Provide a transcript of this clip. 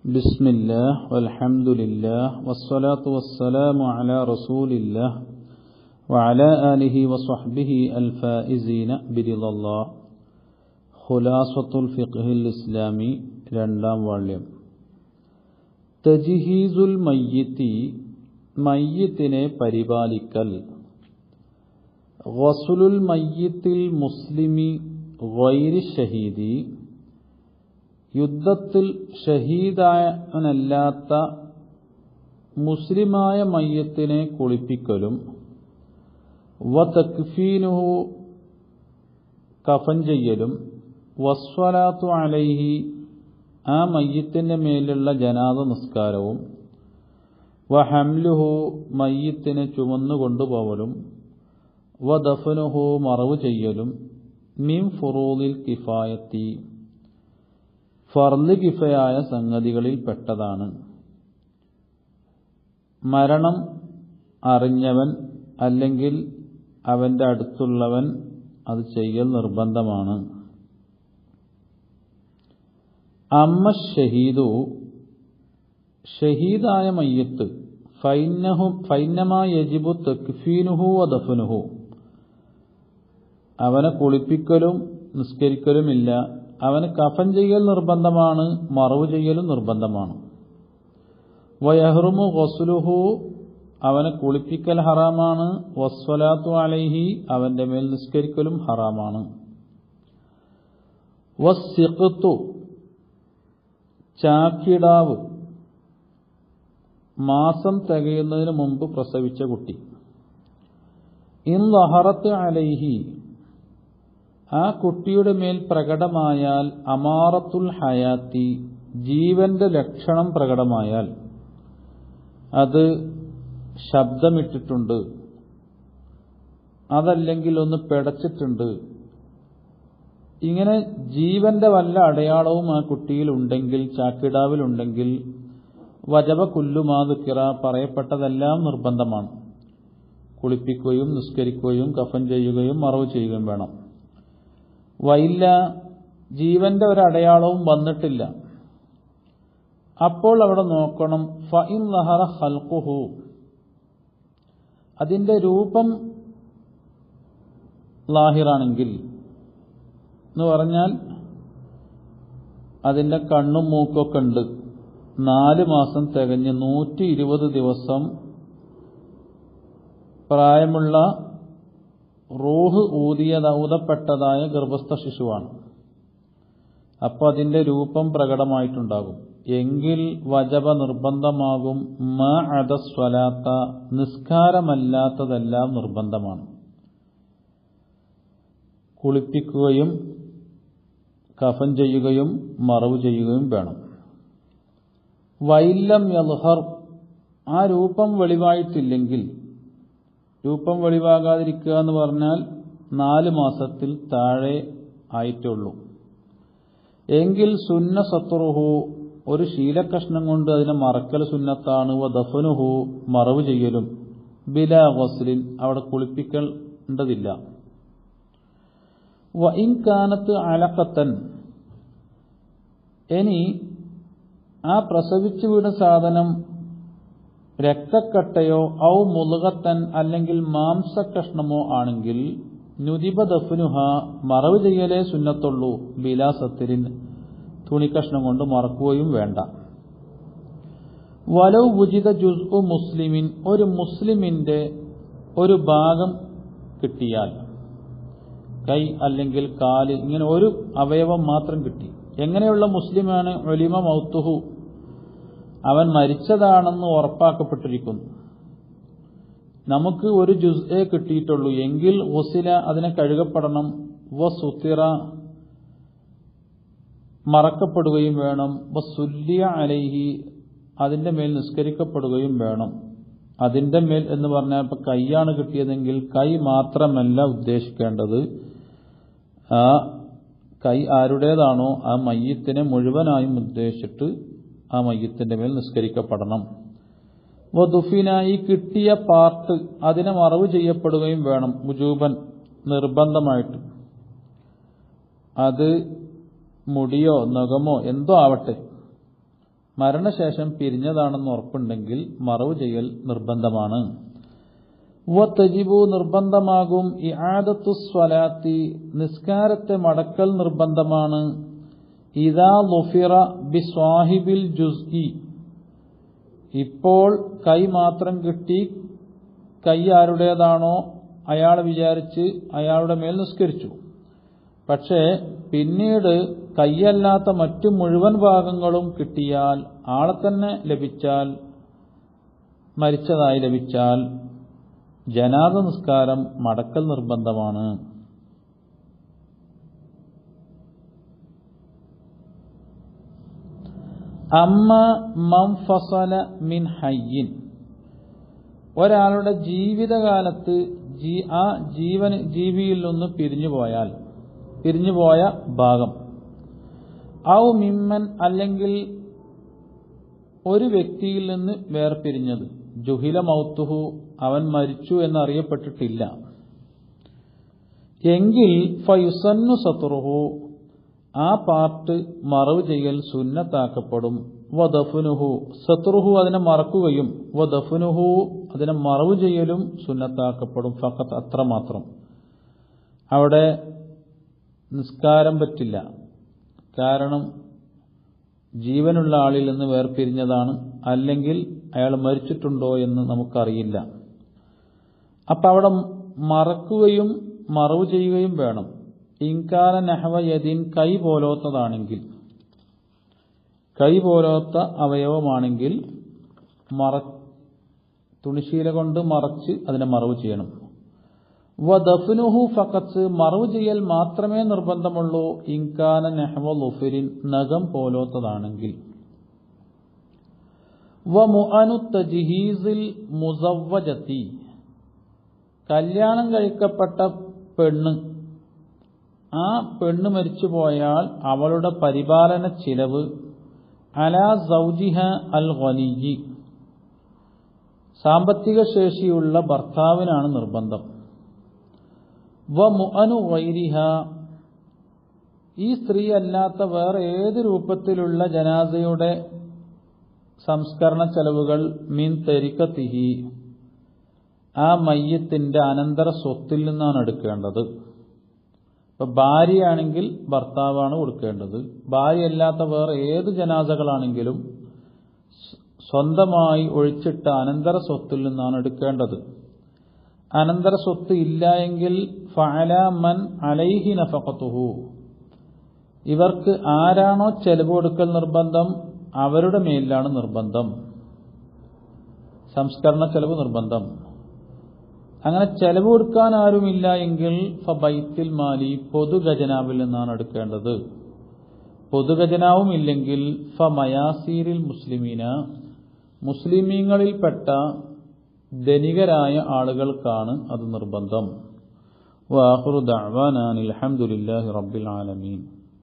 بسم الله والحمد لله والصلاة والسلام على رسول الله وعلى آله وصحبه الفائزين برضا الله. خلاصة الفقه الإسلامي രണ്ടാം വാള്യം. തജ്ഹീസുൽ മയ്യിത്തി, മയ്യിത്തിനെ പരിപാലിക്കൽ. ഗസ്ലുൽ മയ്യിത്തിൽ മുസ്ലിമി ഗൈരി ഷഹീദി, യുദ്ധത്തിൽ ഷഹീദായവനല്ലാത്ത മുസ്ലിമായ മയ്യത്തിനെ കുളിപ്പിക്കലും, വതക്ഫീനുഹു, കഫൻ ചെയ്യലും, വസ്വലാത്തു അലൈഹി, ആ മയ്യത്തിന്റെ മേലുള്ള ജനാസ നിസ്കാരവും, വഹംലുഹു, മയ്യത്തിനെ ചുമന്നുകൊണ്ടുപോകലും, വദഫനുഹു, മറവ് ചെയ്യലും, മിൻ ഫുറൂദിൽ കിഫായത്തി, ഫർള് കിഫയായ സംഗതികളിൽ പെട്ടതാണ്. മരണം അറിഞ്ഞവൻ അല്ലെങ്കിൽ അവന്റെ അടുത്തുള്ളവൻ അത് ചെയ്യൽ നിർബന്ധമാണ്. അമ്മ ഷഹീദു, ഷഹീദായ മയ്യത്ത്, ഫൈനമാ യജിബു തക്ഫീനുഹു വദഫനുഹു, അവനെ കുളിപ്പിക്കലും നിസ്കരിക്കലുമില്ല, അവന് കഫൻ ചെയ്യൽ നിർബന്ധമാണ്, മറവ് ചെയ്യലും നിർബന്ധമാണ്. വയഹ്റുമു ഗസ്ലുഹു, അവനെ കുളിപ്പിക്കൽ ഹറാമാണ്. വസ്വലാത്തു അലൈഹി, അവന്റെ മേൽ നിസ്കരിക്കലും ഹറാമാണ്. വസ്സിഖ്തു, ചാക്കിടാവ്, മാസം തികയുന്നതിന് മുമ്പ് പ്രസവിച്ച കുട്ടി. ഇൻ ലഹറത്ത് അലൈഹി, ആ കുട്ടിയുടെ മേൽ പ്രകടമായാൽ, അമാറത്തുൽ ഹയാത്തി, ജീവന്റെ ലക്ഷണം പ്രകടമായാൽ, അത് ശബ്ദമിട്ടിട്ടുണ്ട്, അതല്ലെങ്കിൽ ഒന്ന് പിടച്ചിട്ടുണ്ട്, ഇങ്ങനെ ജീവന്റെ വല്ല അടയാളവും ആ കുട്ടിയിൽ ഉണ്ടെങ്കിൽ, ചാക്കിടാവിലുണ്ടെങ്കിൽ, വജബ കുല്ലുമാ ദുക്കിറ, പറയപ്പെട്ടതെല്ലാം നിർബന്ധമാണ്. കുളിപ്പിക്കുകയും നിസ്കരിക്കുകയും കഫൻ ചെയ്യുകയും മറവ് ചെയ്യുകയും വേണം. വൈല്ല, ജീവന്റെ ഒരടയാളവും വന്നിട്ടില്ല, അപ്പോൾ അവിടെ നോക്കണം. ഫഇൻ ലഹറ ഖൽഖുഹു, അതിന്റെ രൂപം ലാഹിറാണെങ്കിൽ എന്ന് പറഞ്ഞാൽ അതിന്റെ കണ്ണും മൂക്കൊക്കെ ഉണ്ട്, 4 മാസം തികഞ്ഞ് 120 ദിവസം പ്രായമുള്ള റൂഹ് ഊതപ്പെട്ടതായ ഗർഭസ്ഥ ശിശുവാണ്. അപ്പോൾ അതിന്റെ രൂപം പ്രകടമായിട്ടുണ്ടാകും. എങ്കിൽ വജബ നിർബന്ധമാകും. മഅദ സ്വലാത്ത, നിസ്കാരമല്ലാത്തതെല്ലാം നിർബന്ധമാണ്. കുളിപ്പിക്കുകയും കഫൻ ചെയ്യുകയും മറവ് ചെയ്യുകയും വേണം. വൈലം യൽഹർ, ആ രൂപം വെളിവായിട്ടില്ലെങ്കിൽ, രൂപം വെളിവാകാതിരിക്കുക എന്ന് പറഞ്ഞാൽ 4 മാസത്തിൽ താഴെ ആയിട്ടുള്ളൂ എങ്കിൽ, സുന്ന സത്റുഹു, ഒരു ശീലക്കഷ്ണം കൊണ്ട് അതിനെ മറക്കൽ സുന്നത്താണ്. വദഫനുഹു, മറവ് ചെയ്യലും, ബിലാ ഗസ്ലിൻ, അവിടെ കുളിപ്പിക്കേണ്ടതില്ല. വഇൻ കാനത്ത് അലഖത്തൻ, ഇനി ആ പ്രസവിച്ചു വീണ സാധനം രക്തക്കട്ടയോ ഔ മുളുകത്തൻ, അല്ലെങ്കിൽ മാംസക്കഷ്ണമോ ആണെങ്കിൽ, നുദിബ ദഫ്നുഹ, മറവ് ചെയ്യലേ സുന്നത്തുള്ളൂ. ബിലാ സത്തിരിൻ, തുണിക്കഷ്ണം കൊണ്ട് മറക്കുകയും വേണ്ട. വലൗ വുജിദ ജുസ്ഉ മുസ്ലിമിൻ, ഒരു മുസ്ലിമിന്റെ ഒരു ഭാഗം കിട്ടിയാൽ, കൈ അല്ലെങ്കിൽ കാല്, ഇങ്ങനെ ഒരു അവയവം മാത്രം കിട്ടി. എങ്ങനെയുള്ള മുസ്ലിമാണ്? ഉലിമ മൗത്തുഹു, അവൻ മരിച്ചതാണെന്ന് ഉറപ്പാക്കപ്പെട്ടിരിക്കുന്നു. നമുക്ക് ഒരു ജുസ്എ കിട്ടിയിട്ടുള്ളൂ എങ്കിൽ ഗുസില, അതിനെ കഴുകപ്പെടണം. വസുത്തിറ, മറക്കപ്പെടുകയും വേണം. വസുല്ലിയ അലൈഹി, അതിന്റെ മേൽ നിസ്കരിക്കപ്പെടുകയും വേണം. അതിന്റെ മേൽ എന്ന് പറഞ്ഞാൽ ഇപ്പൊ കൈയാണ് കിട്ടിയതെങ്കിൽ കൈ മാത്രമല്ല ഉദ്ദേശിക്കേണ്ടത്, ആ കൈ ആരുടേതാണോ ആ മയ്യത്തിനെ മുഴുവനായും ഉദ്ദേശിച്ചിട്ട് ആ മയ്യത്തിന്റെ മേൽ നിസ്കരിക്കപ്പെടണം. വദുഫിന, ഈ കിട്ടിയ പാർട്ട് അതിനെ മറവ് ചെയ്യപ്പെടുകയും വേണം. വുജൂബൻ, നിർബന്ധമായിട്ട്. അത് മുടിയോ നഖമോ എന്തോ ആവട്ടെ, മരണശേഷം പിരിഞ്ഞതാണെന്ന് ഉറപ്പുണ്ടെങ്കിൽ മറവ് ചെയ്യൽ നിർബന്ധമാണ്. വതജിബു നിർബന്ധമാകും ഇആദത്തുസ് സ്വലാത്തി നിസ്കാരത്തെ മടക്കൽ നിർബന്ധമാണ്. ഇദാ ളുഫിറ ബിസ്വാഹിബിൽ ജുസ്ഇ ഇപ്പോൾ കൈ മാത്രം കിട്ടി കൈ ആരുടേതാണോ അയാളെ വിചാരിച്ച് അയാളുടെ മേൽ നിസ്കരിച്ചു. പക്ഷേ പിന്നീട് കൈയല്ലാത്ത മറ്റു മുഴുവൻ ഭാഗങ്ങളും കിട്ടിയാൽ ആളെ തന്നെ ലഭിച്ചാൽ മരിച്ചതായി ലഭിച്ചാൽ ജനാസ നിസ്കാരം മടക്കൽ നിർബന്ധമാണ്. അമ്മ മൻഫസല മിൻ ഹയ്യിൻ ഒരാളുടെ ജീവിതകാലത്ത് ആ ജീവിയിൽ നിന്ന് പിരിഞ്ഞുപോയ ഭാഗം ഔ മിമ്മൻ അല്ലെങ്കിൽ ഒരു വ്യക്തിയിൽ നിന്ന് വേർപിരിഞ്ഞത് ജുഹില മൗത്തുഹു അവൻ മരിച്ചു എന്നറിയപ്പെട്ടിട്ടില്ല എങ്കിൽ ഫയുസന്നു സത്റുഹു ആ പാർട്ട് മറവ് ചെയ്യൽ സുന്നത്താക്കപ്പെടും. വദഫ്നുഹു സത്റുഹു അതിനെ മറക്കുകയും വദഫ്നുഹു അതിനെ മറവ് ചെയ്യലും സുന്നത്താക്കപ്പെടും. ഫഖത്ത് അത്രമാത്രം. അവിടെ നിസ്കാരം പറ്റില്ല. കാരണം ജീവനുള്ള ആളിൽ നിന്ന് വേർപിരിഞ്ഞതാണ്, അല്ലെങ്കിൽ അയാൾ മരിച്ചിട്ടുണ്ടോ എന്ന് നമുക്കറിയില്ല. അപ്പം അവിടെ മറക്കുകയും മറവ് ചെയ്യുകയും വേണം. ഇൻകാന നഹവ യദിൻ കൈ പോലോത്തതാണെങ്കിൽ, കൈ പോലോത്ത അവയവമാണെങ്കിൽ തുണിശീല കൊണ്ട് മറച്ച് അതിനെ മറവ് ചെയ്യണം. വദഫ്നുഹു ഫഖത്ത് മറവ് ചെയ്യൽ മാത്രമേ നിർബന്ധമുള്ളൂ. ഇൻകാന നഹവ ളുഫിരിൻ നഖം പോലോത്തതാണെങ്കിൽ. വമുഅനു തജ്ഹീസിൽ മുസവ്വജതി കല്യാണം കഴിക്കപ്പെട്ട പെണ്ണ്, ആ പെണ്ണ് മരിച്ചു പോയാൽ അവളുടെ പരിപാലന ചിലവ് അലാ സൗജിഹ അൽ ഗനിയ്യി സാമ്പത്തിക ശേഷിയുള്ള ഭർത്താവിനാണ് നിർബന്ധം. വമുഅനു ഗൈരിഹ ഈ സ്ത്രീ അല്ലാത്ത വേറെ ഏത് രൂപത്തിലുള്ള ജനാസയുടെ സംസ്കരണ ചെലവുകൾ മിൻ തരിക്കത്തിഹി ആ മയ്യത്തിന്റെ അനന്തര സ്വത്തിൽ നിന്നാണ് എടുക്കേണ്ടത്. ഇപ്പൊ ഭാര്യയാണെങ്കിൽ ഭർത്താവാണ് കൊടുക്കേണ്ടത്. ഭാര്യയല്ലാത്ത വേറെ ഏത് ജനാസകളാണെങ്കിലും സ്വന്തമായി ഒഴിച്ചിട്ട അനന്തര സ്വത്തിൽ നിന്നാണ് എടുക്കേണ്ടത്. അനന്തര സ്വത്ത് ഇല്ല എങ്കിൽ ഫഅല മൻ അലൈഹി നഫഖതുഹു ഇവർക്ക് ആരാണോ ചെലവ് കൊടുക്കൽ നിർബന്ധം അവരുടെ മേലിലാണ് നിർബന്ധം, സംസ്കരണ ചെലവ് നിർബന്ധം. അങ്ങനെ ചെലവ് കൊടുക്കാൻ ആരുമില്ല എങ്കിൽ ഫബൈത്തിൽ മാലി പൊതുഖജനാവിൽ നിന്നാണ് എടുക്കേണ്ടത്. പൊതുഖജനാവും ഇല്ലെങ്കിൽ ഫമയാസീരിൽ മുസ്ലിമീന മുസ്ലിമീങ്ങളിൽപ്പെട്ട ധനികരായ ആളുകൾക്കാണ് അത് നിർബന്ധം. വആഖിറു ദഅ്വാനാ അൽഹംദുലില്ലാഹി റബ്ബിൽ ആലമീൻ.